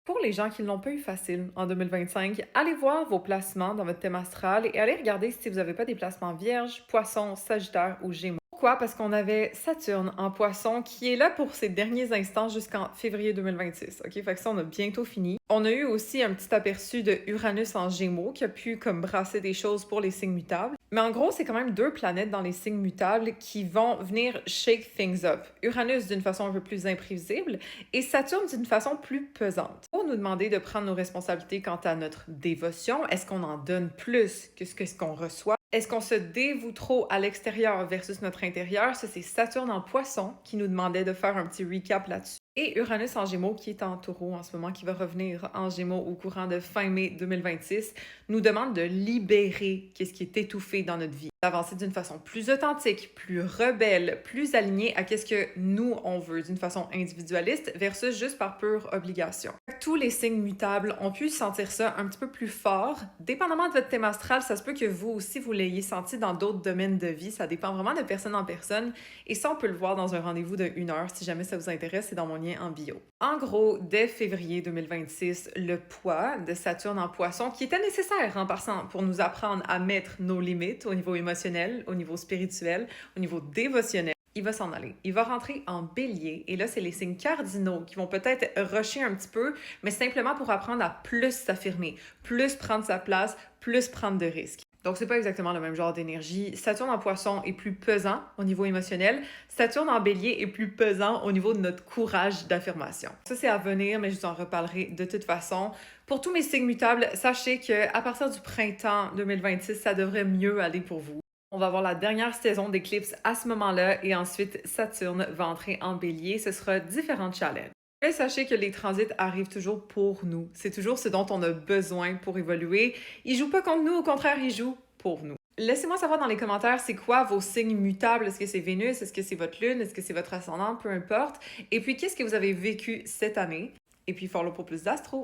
Pour les gens qui ne l'ont pas eu facile en 2025, allez voir vos placements dans votre thème astral et allez regarder si vous n'avez pas des placements vierges, poissons, sagittaire ou gémeaux. Pourquoi? Parce qu'on avait Saturne en poisson qui est là pour ses derniers instants jusqu'en février 2026. OK? Fait que ça, on a bientôt fini. On a eu aussi un petit aperçu de Uranus en gémeaux qui a pu comme brasser des choses pour les signes mutables. Mais en gros, c'est quand même deux planètes dans les signes mutables qui vont venir shake things up. Uranus d'une façon un peu plus imprévisible et Saturne d'une façon plus pesante. Pour nous demander de prendre nos responsabilités quant à notre dévotion, est-ce qu'on en donne plus que ce qu'on reçoit? Est-ce qu'on se dévoue trop à l'extérieur versus notre intérieur? Ça, c'est Saturne en poisson qui nous demandait de faire un petit recap là-dessus. Et Uranus en Gémeaux, qui est en taureau en ce moment, qui va revenir en Gémeaux au courant de fin mai 2026, nous demande de libérer ce qui est étouffé dans notre vie, d'avancer d'une façon plus authentique, plus rebelle, plus alignée à ce que nous, on veut, d'une façon individualiste versus juste par pure obligation. Tous les signes mutables ont pu sentir ça un petit peu plus fort. Dépendamment de votre thème astral, ça se peut que vous aussi, vous l'ayez senti dans d'autres domaines de vie. Ça dépend vraiment de personne en personne. Et ça, on peut le voir dans un rendez-vous de 1 heure. Si jamais ça vous intéresse, c'est dans mon lien en bio. En gros, dès février 2026, le poids de Saturne en poisson, qui était nécessaire en passant pour nous apprendre à mettre nos limites au niveau émotionnel, au niveau spirituel, au niveau dévotionnel, il va s'en aller. Il va rentrer en bélier. Et là, c'est les signes cardinaux qui vont peut-être rusher un petit peu, mais simplement pour apprendre à plus s'affirmer, plus prendre sa place, plus prendre de risques. Donc, c'est pas exactement le même genre d'énergie. Saturne en poisson est plus pesant au niveau émotionnel. Saturne en bélier est plus pesant au niveau de notre courage d'affirmation. Ça, c'est à venir, mais je vous en reparlerai de toute façon. Pour tous mes signes mutables, sachez qu'à partir du printemps 2026, ça devrait mieux aller pour vous. On va avoir la dernière saison d'éclipse à ce moment-là et ensuite Saturne va entrer en bélier. Ce sera différents challenges. Mais sachez que les transits arrivent toujours pour nous. C'est toujours ce dont on a besoin pour évoluer. Ils jouent pas contre nous, au contraire, ils jouent pour nous. Laissez-moi savoir dans les commentaires c'est quoi vos signes mutables. Est-ce que c'est Vénus? Est-ce que c'est votre lune? Est-ce que c'est votre ascendant? Peu importe. Et puis, qu'est-ce que vous avez vécu cette année? Et puis, follow pour plus d'astro.